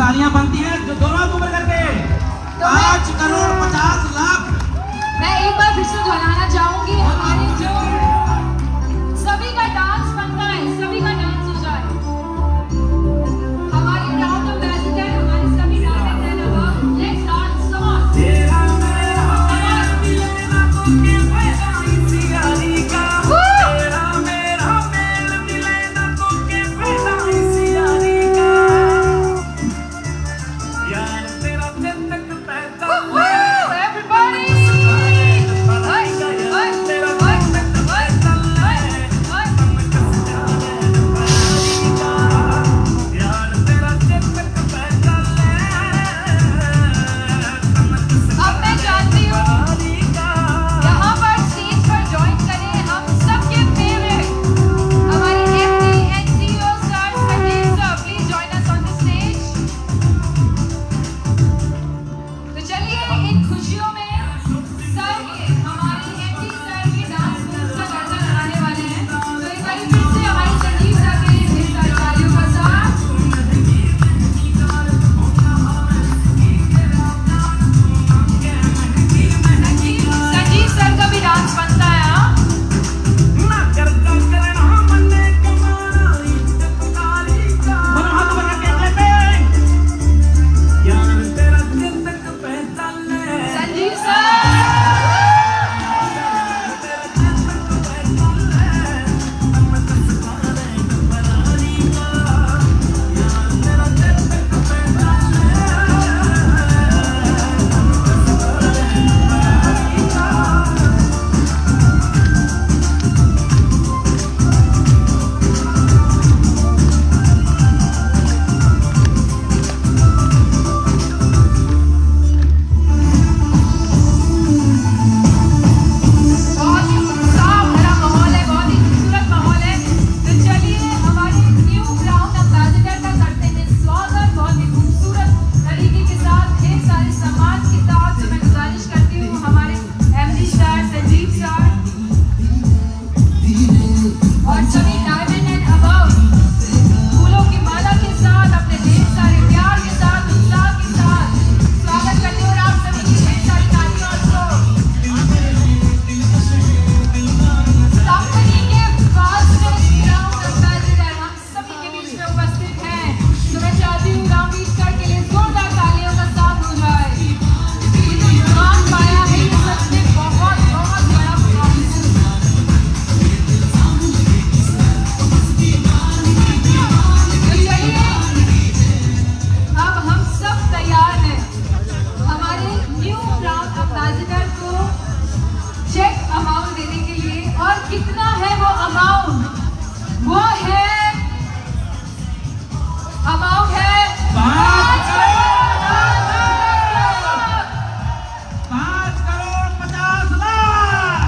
तालियां बनती हैं जो दोनों ऊपर करके 5 करोड़ 50 लाख। मैं एक बार फिर से दोहराना चाहूंगी, हमारे जो सभी का डांस बनता है, सभी का डांस हो जाए। हमारे ब्राउन एम्बेसडर, हमारे सभी डायरेक्टर हैं, अब लेट्स डांस, कम ऑन। तेरा मेरा मेल मिले ना तो के फायदा इसी यारी का। तेरा मेरा मेल मिले ना तो के फायदा इसी यारी का। यार तेरा दिन तक पैदा Everybody! अब मैं चाहती हूँ यहाँ पर स्टेज पर ज्वाइन करें हम सबके फेवरेट हमारे MD and CEO sir Sanjeev sir, please join us on the stage। तो चलिए इन खुशियों में सर के हमारे MD सर के डांस मूव्स का चर्चा कराने वाले हैं। तो एक बार फिर से हमारे संजीव सर के लिए ढेर सारी तालियों का साथ। संजीव सर का भी डांस बनता है। हाँ, ना करता करना मन्ने कमाना इज्जत ताली का। मन हाथ बना के पे यार तेरा दिन तक पैदा ले। संजीव सर बहुत ही उत्साह भरा माहौल है, बहुत ही खूबसूरत माहौल है। तो चलिए हमारे न्यू ब्राउन एम्बेसडर का करते हैं स्वागत बहुत ही खूबसूरत तरीके के साथ, ढेर सारे सम्मान के साथ। तो मैं गुजारिश करती हूँ हमारे MD सर संजीव सर और सभी डायमंड एंड अबव फूलों की माला के साथ, अपने ढेर सारे प्यार के साथ, उत्साह के साथ स्वागत करते हैं। और आप सभी की ढेर सारी तालियों और कंपनी के फास्टेस्ट ब्राउन एम्बेसडर हम सभी के बीच में उपस्थित हैं। तो मैं चाहती हूँ रामवीर सर के लिए जोरदार तालियों का साथ हो जाए। ये जो मुकाम पाया है ये सच में बहुत बहुत बड़ा परफॉर्मेंस है। तो चलिए अब हम सब तैयार हैं हमारे न्यू ब्राउन एम्बेसडर को चेक अमाउंट देने के लिए। और कितना है वो अमाउंट? वो है अमाउंट है 5 करोड़ 50 लाख।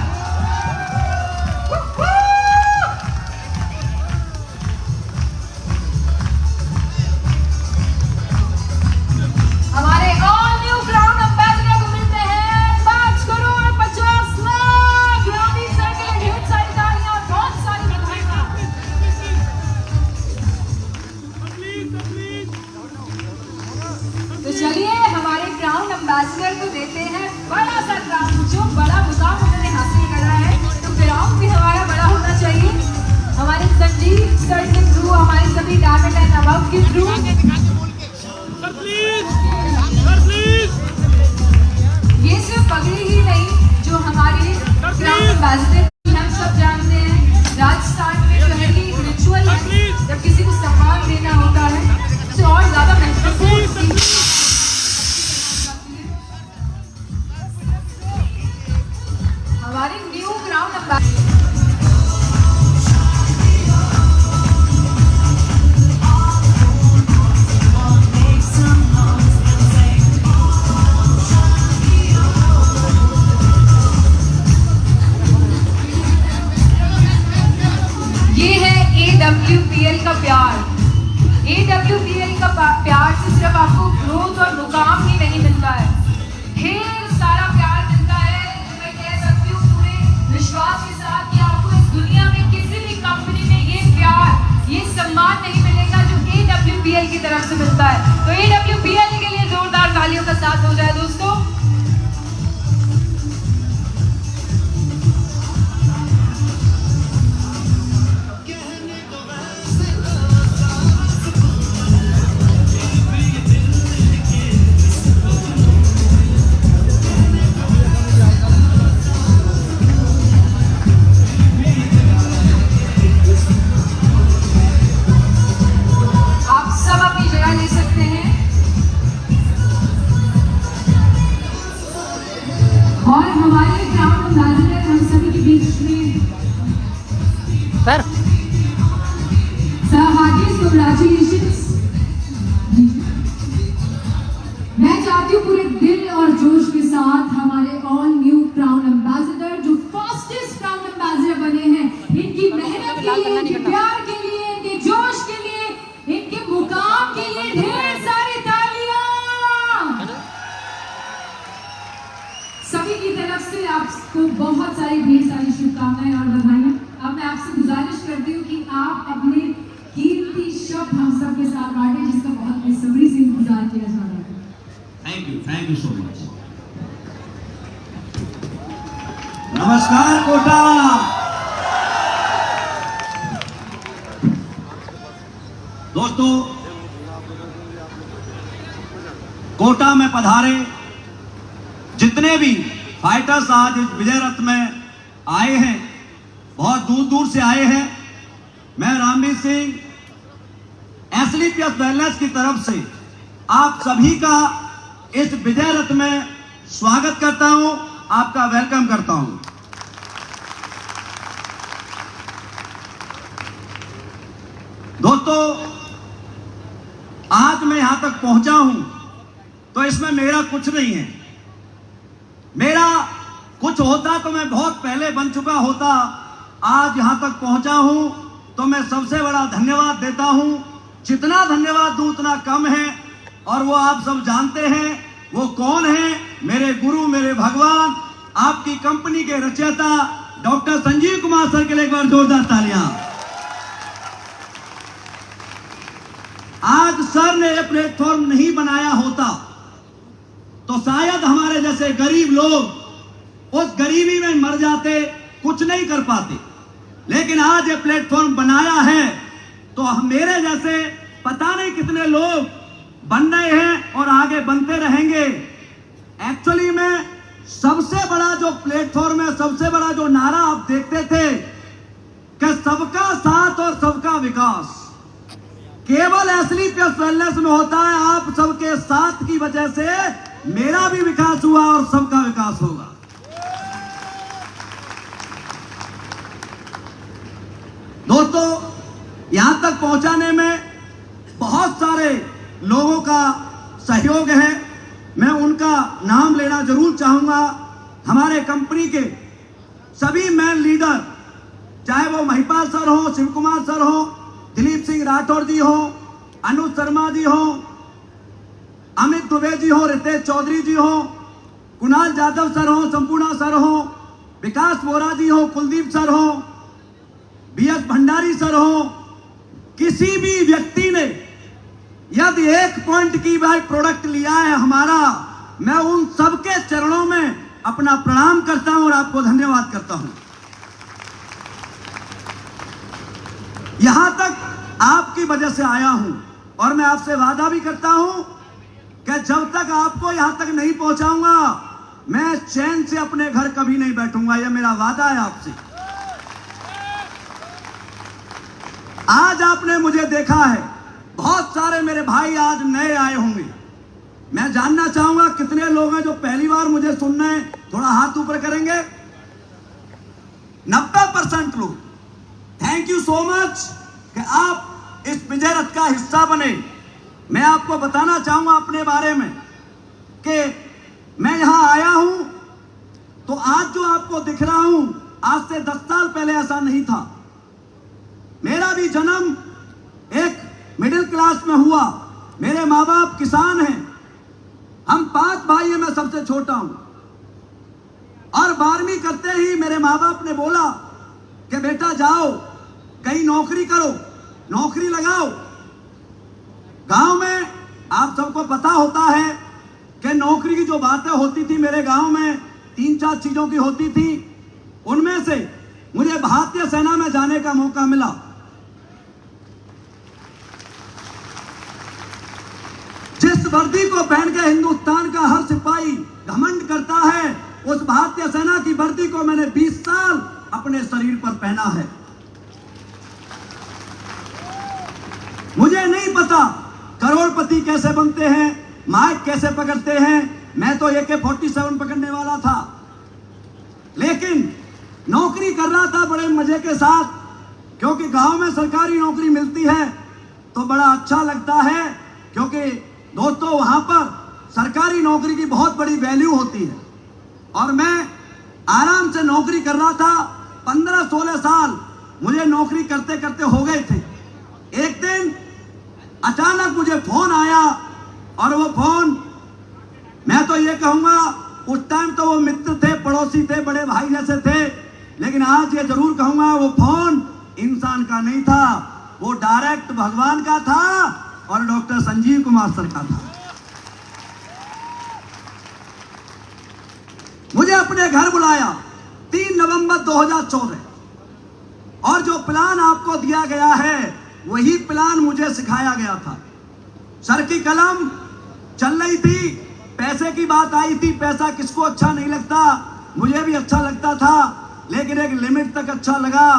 हमारे ऑल न्यू ब्राउन एम्बेसडर को मिलते हैं 5 करोड़ 50 लाख। रामवीर सर के लिए ढेर सारी तालियां और बहुत सारी बधाइयां। तो चलिए हमारे ब्राउन एम्बेसडर को देते हैं बड़ा सा ग्राउंड, जो बड़ा मुकाम उन्होंने हासिल करा है तो ग्राउंड भी हमारा बड़ा होना चाहिए। हमारे संजीव सर के थ्रू, हमारे सभी डायमंड एंड अबव के थ्रू ये सिर्फ पगड़ी ही नहीं, जो हमारे ब्राउन एम्बेसडर हम सब जानते हैं राजस्थान में जो है कि रिचुअल है, जब किसी को सम्मान देना होता है उसे और ज्यादा महत्वपूर्ण हमारे न्यू ब्राउन एम्बेसडर। ये है AWPL का प्यार। AWPL का प्यार से सिर्फ आपको ग्रोथ और मुकाम ही नहीं मिलता है, ढेर सारा प्यार मिलता है। तो मैं कह सकती हूँ पूरे विश्वास के साथ कि आपको इस दुनिया में किसी भी कंपनी में ये प्यार, ये सम्मान नहीं मिलेगा जो AWPL AWPL की तरफ से मिलता है। तो AWPL के लिए जोरदार तालियों का साथ हो जाए दोस्तों। और हमारे ग्राउंड एम्बेसडर हम सभी के बीच में सर हार्दिक कांग्रेचुलेशंस। मैं चाहती हूँ पूरे दिल और जोश के साथ हमारे ऑल न्यू क्राउन एम्बेसडर जो फास्टेस्ट क्राउन एम्बेसडर बने हैं, इनकी मेहनत के लिए, इनके प्यार के लिए, इनके जोश के लिए, इनके मुकाम के लिए ढेर सारी तालियां सभी की तरफ से। आपको बहुत सारी ढेर सारी शुभकामनाएं और बधाइयां। अब मैं आपसे गुजारिश करती हूँ कि आप अपने कीमती शब्द हम सब के साथ बांटें, जिसका बहुत बेसब्री से इंतजार किया जा रहा है। Thank you so much. नमस्कार कोटा। दोस्तों, कोटा में पधारे जितने भी फाइटर्स आज इस विजय रथ में आए हैं, बहुत दूर दूर से आए हैं, मैं रामवीर सिंह एसलीपीएस वेलनेस की तरफ से आप सभी का इस विजय रथ में स्वागत करता हूं, आपका वेलकम करता हूं। दोस्तों, आज मैं यहां तक पहुंचा हूं तो इसमें मेरा कुछ नहीं है। मेरा कुछ होता तो मैं बहुत पहले बन चुका होता। आज यहां तक पहुंचा हूं तो मैं सबसे बड़ा धन्यवाद देता हूं। जितना धन्यवाद दूं उतना कम है, और वो आप सब जानते हैं वो कौन है। मेरे गुरु, मेरे भगवान, आपकी कंपनी के रचयिता डॉक्टर संजीव कुमार सर के लिए एक बार जोरदार तालियां। आज सर ने ये प्लेटफॉर्म नहीं बनाया होता तो शायद हमारे जैसे गरीब लोग उस गरीबी में मर जाते, कुछ नहीं कर पाते। लेकिन आज ये प्लेटफॉर्म बनाया है तो मेरे जैसे पता नहीं कितने लोग बन रहे हैं और आगे बनते रहेंगे। एक्चुअली में सबसे बड़ा जो प्लेटफॉर्म है, सबसे बड़ा जो नारा आप देखते थे कि सबका साथ और सबका विकास, केवल एसलीपीएस वेलनेस में होता है। आप सबके साथ की वजह से मेरा भी विकास हुआ और सबका विकास होगा। दोस्तों, यहां तक पहुंचाने में बहुत सारे लोगों का सहयोग है। मैं उनका नाम लेना जरूर चाहूंगा। हमारे कंपनी के सभी मैन लीडर, चाहे वो महिपाल सर हो, शिव कुमार सर हो, दिलीप सिंह राठौर जी हो, अनुज शर्मा जी हो, अमित दुबे जी हो, रितेश चौधरी जी हो, कुणाल जाधव सर हो, संपूर्णा सर हो, विकास बोरा जी हो, कुलदीप सर हो, बीएस भंडारी सर हो, किसी भी व्यक्ति ने यदि 1 पॉइंट की बाई प्रोडक्ट लिया है हमारा, मैं उन सबके चरणों में अपना प्रणाम करता हूं और आपको धन्यवाद करता हूं। यहां तक आपकी वजह से आया हूं और मैं आपसे वादा भी करता हूं कि जब तक आपको यहां तक नहीं पहुंचाऊंगा मैं चैन से अपने घर कभी नहीं बैठूंगा। यह मेरा वादा है आपसे। आज आपने मुझे देखा है, बहुत सारे मेरे भाई आज नए आए होंगे। मैं जानना चाहूंगा कितने लोग हैं जो पहली बार मुझे सुन रहे हैं, थोड़ा हाथ ऊपर करेंगे। 90% लोग। थैंक यू सो मच कि आप इस विजय रथ का हिस्सा बने। मैं आपको बताना चाहूंगा अपने बारे में कि मैं यहां आया हूं तो आज जो आपको दिख रहा हूं, आज से 10 साल पहले ऐसा नहीं था। मेरा भी जन्म एक मिडिल क्लास में हुआ। मेरे माँ बाप किसान हैं। हम 5 भाई हैं, मैं सबसे छोटा हूं। और 12वीं करते ही मेरे माँ बाप ने बोला कि बेटा जाओ कहीं नौकरी करो, नौकरी लगाओ। सबको पता होता है कि नौकरी की जो बातें होती थी मेरे गांव में 3-4 चीजों की होती थी। उनमें से मुझे भारतीय सेना में जाने का मौका मिला। जिस वर्दी को पहन के हिंदुस्तान का हर सिपाही घमंड करता है, उस भारतीय सेना की वर्दी को मैंने 20 साल अपने शरीर पर पहना है। मुझे नहीं पता करोड़पति कैसे बनते हैं, माइक कैसे पकड़ते हैं। मैं तो AK-47 पकड़ने वाला था, लेकिन नौकरी कर रहा था बड़े मजे के साथ, क्योंकि गांव में सरकारी नौकरी मिलती है तो बड़ा अच्छा लगता है। क्योंकि दोस्तों वहां पर सरकारी नौकरी की बहुत बड़ी वैल्यू होती है। और मैं आराम से नौकरी कर रहा था। 15-16 साल मुझे नौकरी करते करते हो गए थे। एक दिन अचानक मुझे फोन आया, और वो फोन, मैं तो ये कहूंगा उस टाइम तो वो मित्र थे, पड़ोसी थे, बड़े भाई जैसे थे, लेकिन आज ये जरूर कहूंगा वो फोन इंसान का नहीं था, वो डायरेक्ट भगवान का था और डॉक्टर संजीव कुमार सर का था। मुझे अपने घर बुलाया 3 नवंबर 2014, और जो प्लान आपको दिया गया है वही प्लान मुझे सिखाया गया था। सर की कलम चल रही थी, पैसे की बात आई थी। पैसा किसको अच्छा नहीं लगता, मुझे भी अच्छा लगता था, लेकिन एक लिमिट तक अच्छा लगा।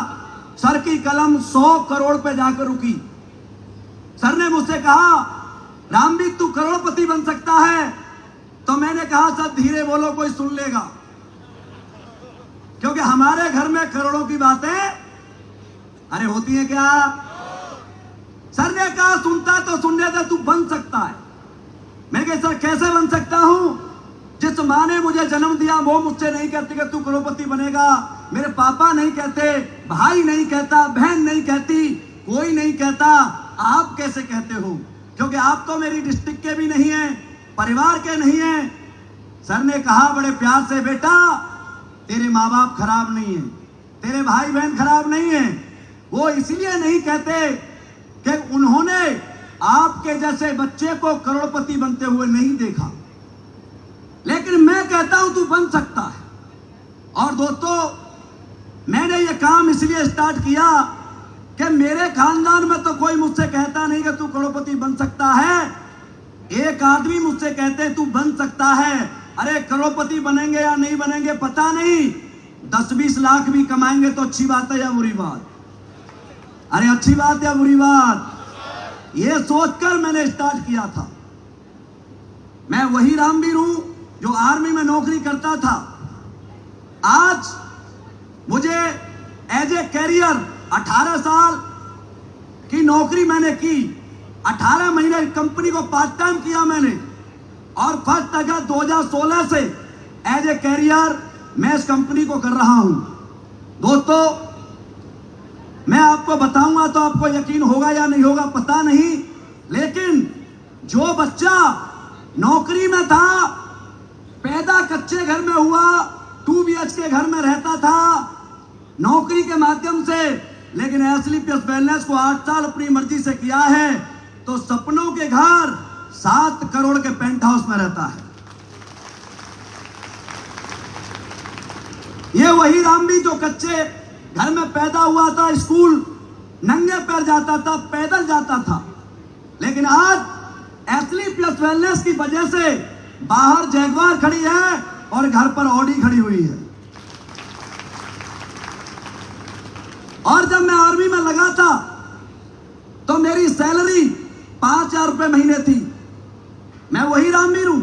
सर की कलम 100 करोड़ पे जाकर रुकी। सर ने मुझसे कहा, रामवीर तू करोड़पति बन सकता है। तो मैंने कहा सर धीरे बोलो, कोई सुन लेगा, क्योंकि हमारे घर में करोड़ों की बातें अरे होती है क्या। सर ने कहा सुनता तो सुनने दे, तू बन सकता है। मैं कहा सर कैसे बन सकता हूं, जिस माँ ने मुझे जन्म दिया वो मुझसे नहीं कहती कि तू करोड़पति बनेगा, मेरे पापा नहीं कहते, भाई नहीं कहता, बहन नहीं कहती, कोई नहीं कहता, आप कैसे कहते हो, क्योंकि आप तो मेरी डिस्ट्रिक्ट के भी नहीं हैं, परिवार के नहीं हैं। सर ने कहा बड़े प्यार से, बेटा तेरे माँ बाप खराब नहीं है, तेरे भाई बहन खराब नहीं है, वो इसलिए नहीं कहते कि उन्होंने आपके जैसे बच्चे को करोड़पति बनते हुए नहीं देखा, लेकिन मैं कहता हूं तू बन सकता है। और दोस्तों मैंने ये काम इसलिए स्टार्ट किया कि मेरे खानदान में तो कोई मुझसे कहता नहीं कि तू करोड़पति बन सकता है। एक आदमी मुझसे कहते तू बन सकता है। अरे करोड़पति बनेंगे या नहीं बनेंगे पता नहीं, 10-20 लाख भी कमाएंगे तो अच्छी बात है या बुरी बात। अरे अच्छी बात या बुरी बात, ये सोचकर मैंने स्टार्ट किया था। मैं वही रामवीर हूं जो आर्मी में नौकरी करता था। आज मुझे एज ए कैरियर 18 साल की नौकरी मैंने की। 18 महीने कंपनी को पार्ट टाइम किया मैंने, और 1 अगस्त 2016 से एज ए कैरियर मैं इस कंपनी को कर रहा हूं। दोस्तों मैं आपको बताऊंगा तो आपको यकीन होगा या नहीं होगा पता नहीं, लेकिन जो बच्चा नौकरी में था, पैदा कच्चे घर में हुआ, 2 BHK घर में रहता था नौकरी के माध्यम से, लेकिन SLPS वेलनेस को 8 साल अपनी मर्जी से किया है, तो सपनों के घर 7 करोड़ के पेंट हाउस में रहता है। ये वही रामवीर जो कच्चे घर में पैदा हुआ था, स्कूल नंगे पैर जाता था, पैदल जाता था, लेकिन आज SLPS वेलनेस की वजह से बाहर जैगवार खड़ी है और घर पर ऑडी खड़ी हुई है। और जब मैं आर्मी में लगा था तो मेरी सैलरी 5,000 रुपए महीने थी। मैं वही रामवीर हूं,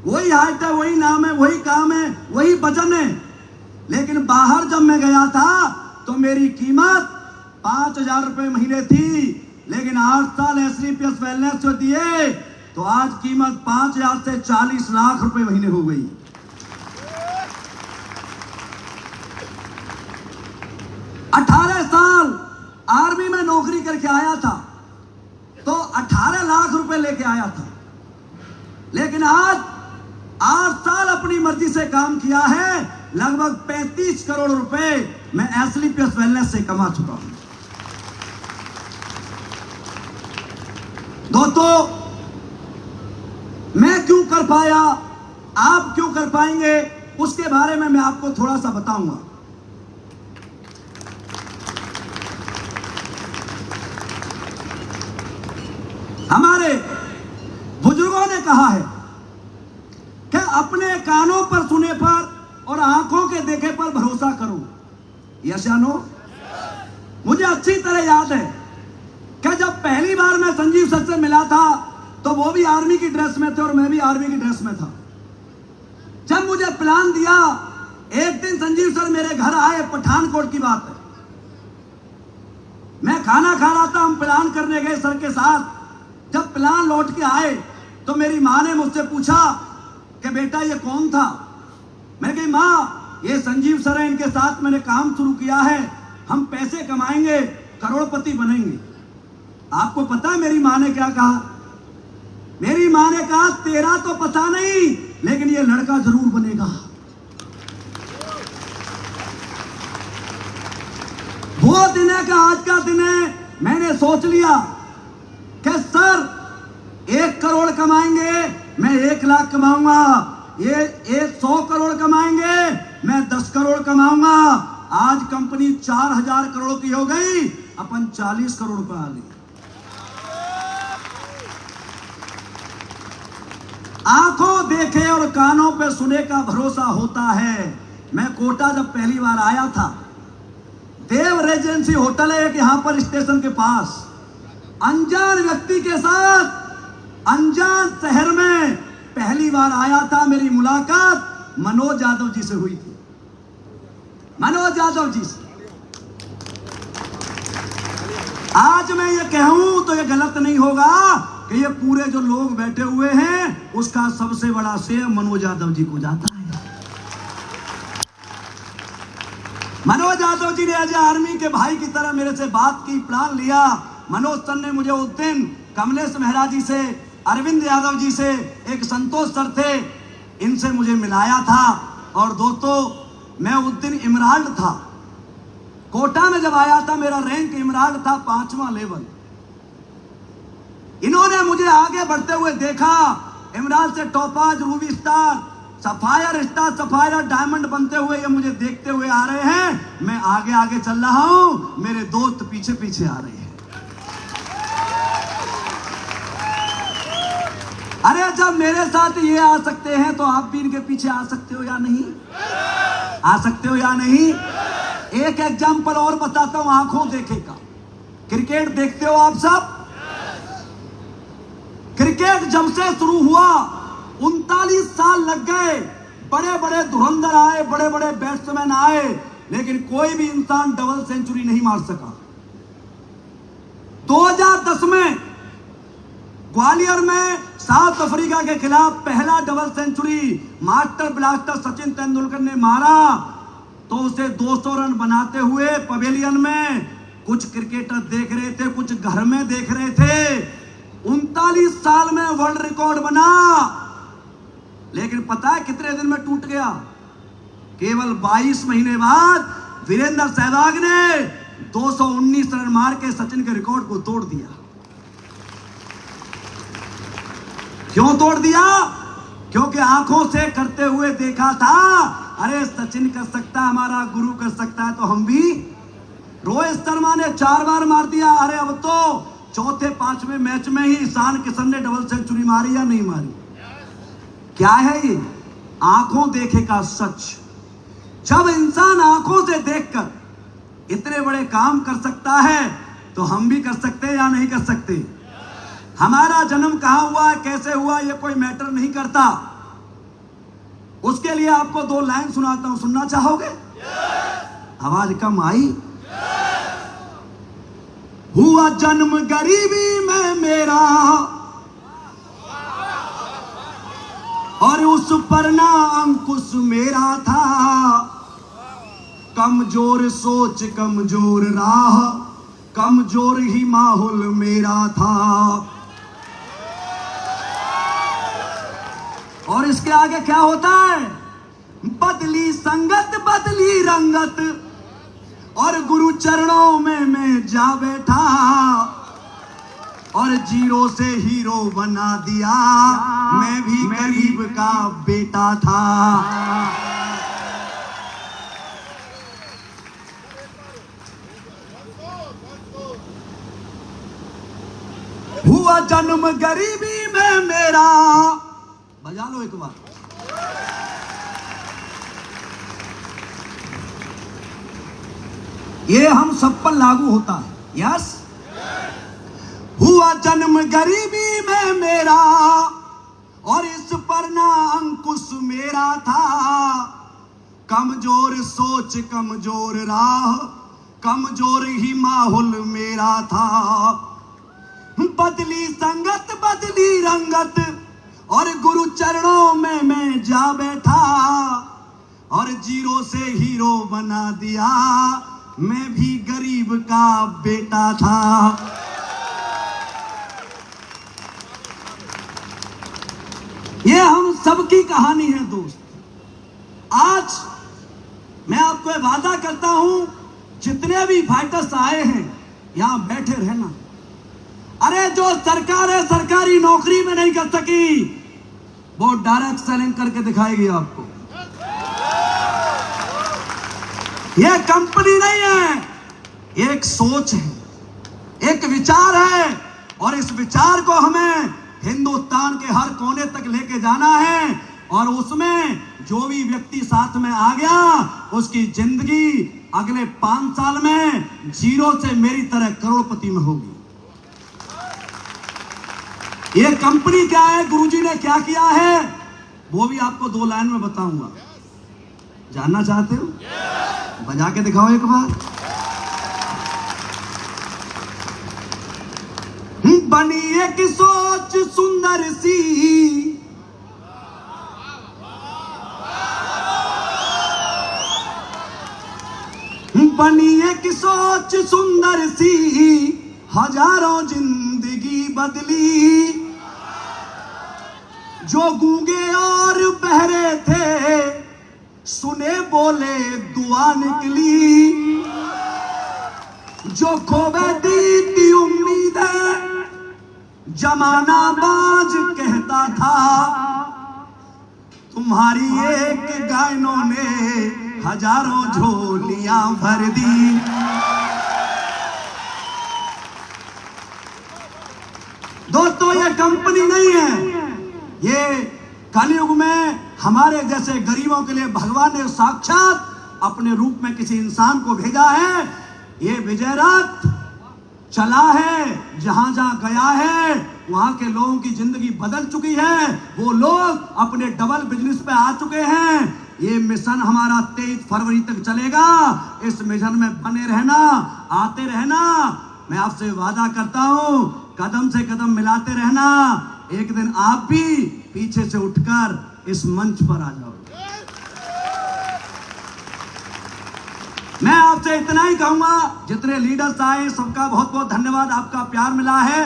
वही हाइट है, वही नाम है, वही काम है, वही वजन है, लेकिन बाहर जब मैं गया था तो मेरी कीमत 5,000 रुपए महीने थी, लेकिन 8 साल SLPS वेलनेस जो दिए तो आज कीमत 5,000 से 40 लाख रुपए महीने हो गई। अठारह साल आर्मी में नौकरी करके आया था तो 18 लाख रुपए लेके आया था, लेकिन आज 8 साल अपनी मर्जी से काम किया है, लगभग 35 करोड़ रुपए मैं SLPS वेलनेस से कमा चुका हूं। दोस्तों क्यों कर पाया, आप क्यों कर पाएंगे, उसके बारे में मैं आपको थोड़ा सा बताऊंगा। हमारे बुजुर्गों ने कहा है कि अपने कानों पर सुने पर और आंखों के देखे पर भरोसा करो। यस या नो? मुझे अच्छी तरह याद है कि जब पहली बार मैं संजीव सर से मिला था तो वो भी आर्मी की ड्रेस में थे और मैं भी आर्मी की ड्रेस में था। जब मुझे प्लान दिया, एक दिन संजीव सर मेरे घर आए, पठानकोट की बात है, मैं खाना खा रहा था, हम प्लान करने गए सर के साथ। जब प्लान लौट के आए तो मेरी माँ ने मुझसे पूछा कि बेटा ये कौन था। मैं कही माँ ये संजीव सर है, इनके साथ मैंने काम शुरू किया है, हम पैसे कमाएंगे, करोड़पति बनेंगे। आपको पता है मेरी माँ ने क्या कहा? मेरी माँ ने कहा तेरा तो पता नहीं, लेकिन ये लड़का जरूर बनेगा। वो दिन है कि आज का दिन है। मैंने सोच लिया कि सर 1 करोड़ कमाएंगे, मैं 1 लाख कमाऊंगा, ये 100 करोड़ कमाएंगे, मैं 10 करोड़ कमाऊंगा। आज कंपनी 4000 करोड़ की हो गई, अपन 40 करोड़ पर आ गए। आंखों देखे और कानों पे सुने का भरोसा होता है। मैं कोटा जब पहली बार आया था, देव रेजेंसी होटल है एक यहां पर स्टेशन के पास, अनजान व्यक्ति के साथ अनजान शहर में पहली बार आया था। मेरी मुलाकात मनोज यादव जी से हुई थी, मनोज यादव जी से। आज मैं ये कहूं तो ये गलत नहीं होगा कि ये पूरे जो लोग बैठे हुए हैं उसका सबसे बड़ा श्रेय मनोज यादव जी को जाता है। मनोज यादव जी ने एज आर्मी के भाई की तरह मेरे से बात की, प्लान लिया। मनोज सर ने मुझे उस दिन कमलेश मेहरा जी से, अरविंद यादव जी से, एक संतोष सर थे, इनसे मुझे मिलाया था। और दोस्तों मैं उस दिन इमराल्ड था, कोटा में जब आया था मेरा रैंक इमराल्ड था, 5वां लेवल। इन्होंने मुझे आगे बढ़ते हुए देखा, इमराल्ड से topaz, ruby star, sapphire star, sapphire diamond बनते हुए ये मुझे देखते हुए आ रहे हैं। मैं आगे आगे चल रहा हूं, मेरे दोस्त पीछे पीछे आ रहे हैं। अरे जब मेरे साथ ये आ सकते हैं तो आप भी इनके पीछे आ सकते हो या नहीं? आ सकते हो या नहीं? एक एग्जाम्पल और बताता हूं आंखों देखे का। क्रिकेट देखते हो आप सब? क्रिकेट जब से शुरू हुआ 39 साल लग गए, बड़े बड़े धुरंधर आए, बड़े बड़े बैट्समैन आए, लेकिन कोई भी इंसान डबल सेंचुरी नहीं मार सका। 2010 में ग्वालियर में साउथ अफ्रीका के खिलाफ पहला double century master blaster Sachin Tendulkar ने मारा तो उसे 200 रन बनाते हुए पवेलियन में कुछ क्रिकेटर देख रहे थे, कुछ घर में देख रहे थे। 39 साल में वर्ल्ड रिकॉर्ड बना, लेकिन पता है कितने दिन में टूट गया? केवल 22 महीने बाद वीरेंद्र सहवाग ने 219 रन मार के सचिन के रिकॉर्ड को तोड़ दिया। क्यों तोड़ दिया? क्योंकि आंखों से करते हुए देखा था, अरे सचिन कर सकता, हमारा गुरु कर सकता है तो हम भी। रोहित शर्मा ने 4 बार मार दिया, अरे अब तो चौथे 5वें मैच में ही ईशान किशन ने डबल सेंचुरी मारी या नहीं मारी? क्या है ये? आंखों देखे का सच। जब इंसान आंखों से देखकर इतने बड़े काम कर सकता है तो हम भी कर सकते हैं या नहीं कर सकते? हमारा जन्म कहां हुआ, कैसे हुआ, ये कोई मैटर नहीं करता। उसके लिए आपको 2 लाइन सुनाता हूं, सुनना चाहोगे? आवाज कम आई? हुआ जन्म गरीबी में मेरा और उस पर ना अंकुश मेरा था, कमजोर सोच कमजोर राह, कमजोर ही माहौल मेरा था। और इसके आगे क्या होता है? बदली संगत बदली रंगत और गुरु चरणों में मैं जा बैठा और जीरो से हीरो बना दिया। मैं भी गरीब का बेटा था। हुआ जन्म गरीबी में मेरा, बजा लो एक बार। ये हम सब पर लागू होता है। यस, हुआ जन्म गरीबी में मेरा और इस पर ना अंकुश मेरा था। कमजोर सोच, कमजोर राह, कमजोर ही माहौल मेरा था। बदली संगत, बदली रंगत और गुरु चरणों में मैं जा बैठा और जीरो से हीरो बना दिया। मैं भी गरीब का बेटा था। ये हम सबकी कहानी है दोस्त। आज मैं आपको वादा करता हूं, जितने भी फाइटर्स आए हैं यहां बैठे रहना। अरे जो सरकारें सरकारी नौकरी में नहीं कर सकी, वो डायरेक्ट सेलिंग करके दिखाएगी आपको। ये कंपनी नहीं है, एक सोच है, एक विचार है और इस विचार को हमें हिंदुस्तान के हर कोने तक लेके जाना है। और उसमें जो भी व्यक्ति साथ में आ गया, उसकी जिंदगी अगले 5 साल में जीरो से मेरी तरह करोड़पति में होगी। ये कंपनी क्या है, गुरुजी ने क्या किया है, वो भी आपको 2 लाइन में बताऊंगा। जानना चाहते हो? बजा के दिखाओ एक बार। बनी एक सोच सुंदर सी, बनी एक सोच सुंदर सी, हजारों जिंदगी बदली। जो गूंगे और बहरे थे, सुने बोले दुआ निकली। जो खो बैठी थी उम्मीदें, जमाना बाज कहता था। तुम्हारी एक गायनों ने हजारों झोलियां भर दी। दोस्तों, ये कंपनी नहीं है, ये कलयुग में हमारे जैसे गरीबों के लिए भगवान ने साक्षात अपने रूप में किसी इंसान को भेजा है। ये विजय रथ चला है, जहां जहां गया है वहां के लोगों की जिंदगी बदल चुकी है। वो लोग अपने डबल बिजनेस पे आ चुके हैं। ये मिशन हमारा 23 फरवरी तक चलेगा। इस मिशन में बने रहना, आते रहना। मैं आपसे वादा करता हूं, कदम से कदम मिलाते रहना। एक दिन आप भी पीछे से उठकर इस मंच पर आ जाओ। मैं आपसे इतना ही कहूंगा, जितने लीडर्स आए सबका बहुत बहुत धन्यवाद। आपका प्यार मिला है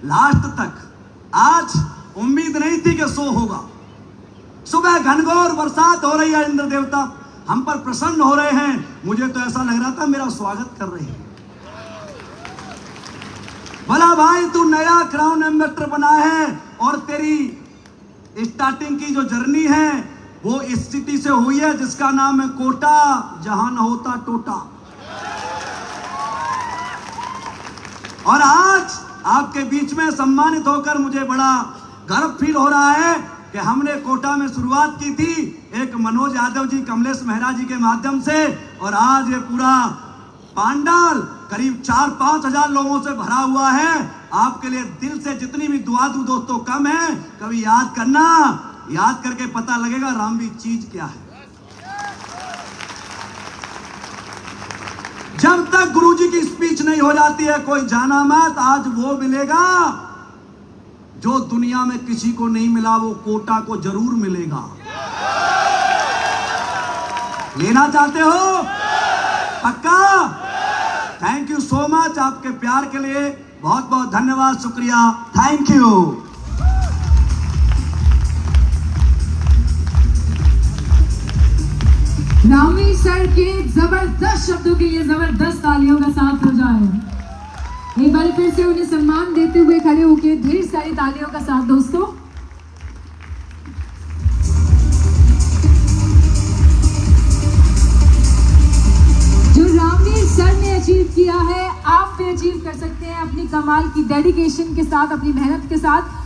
लास्ट तक। आज उम्मीद नहीं थी कि शो होगा। सुबह घनघोर बरसात हो रही है, इंद्र देवता हम पर प्रसन्न हो रहे हैं। मुझे तो ऐसा लग रहा था मेरा स्वागत कर रहे हैं। भला भाई, तू नया क्राउन एम्बेसडर बना है और तेरी स्टार्टिंग की जो जर्नी है वो इस सिटी से हुई है जिसका नाम है कोटा, जहां न होता टोटा। और आज आपके बीच में सम्मानित होकर मुझे बड़ा गर्व फील हो रहा है कि हमने कोटा में शुरुआत की थी एक मनोज यादव जी, कमलेश मेहरा जी के माध्यम से। और आज ये पूरा पांडाल करीब 4-5 हजार लोगों से भरा हुआ है। आपके लिए दिल से जितनी भी दुआ दूं दोस्तों कम है। कभी याद करना, याद करके पता लगेगा रामवी चीज क्या है। जब तक गुरुजी की स्पीच नहीं हो जाती है कोई जाना मत। आज वो मिलेगा जो दुनिया में किसी को नहीं मिला, वो कोटा को जरूर मिलेगा। लेना चाहते हो? पक्का? Thank you so much. आपके प्यार के लिए बहुत बहुत धन्यवाद, शुक्रिया, थैंक यू। रामवी सर के जबरदस्त शब्दों के लिए जबरदस्त तालियों का साथ हो जाए। एक बार फिर से उन्हें सम्मान देते हुए खड़े होकर ढेर सारी तालियों का साथ दोस्तों। डेडिकेशन के साथ, अपनी मेहनत के साथ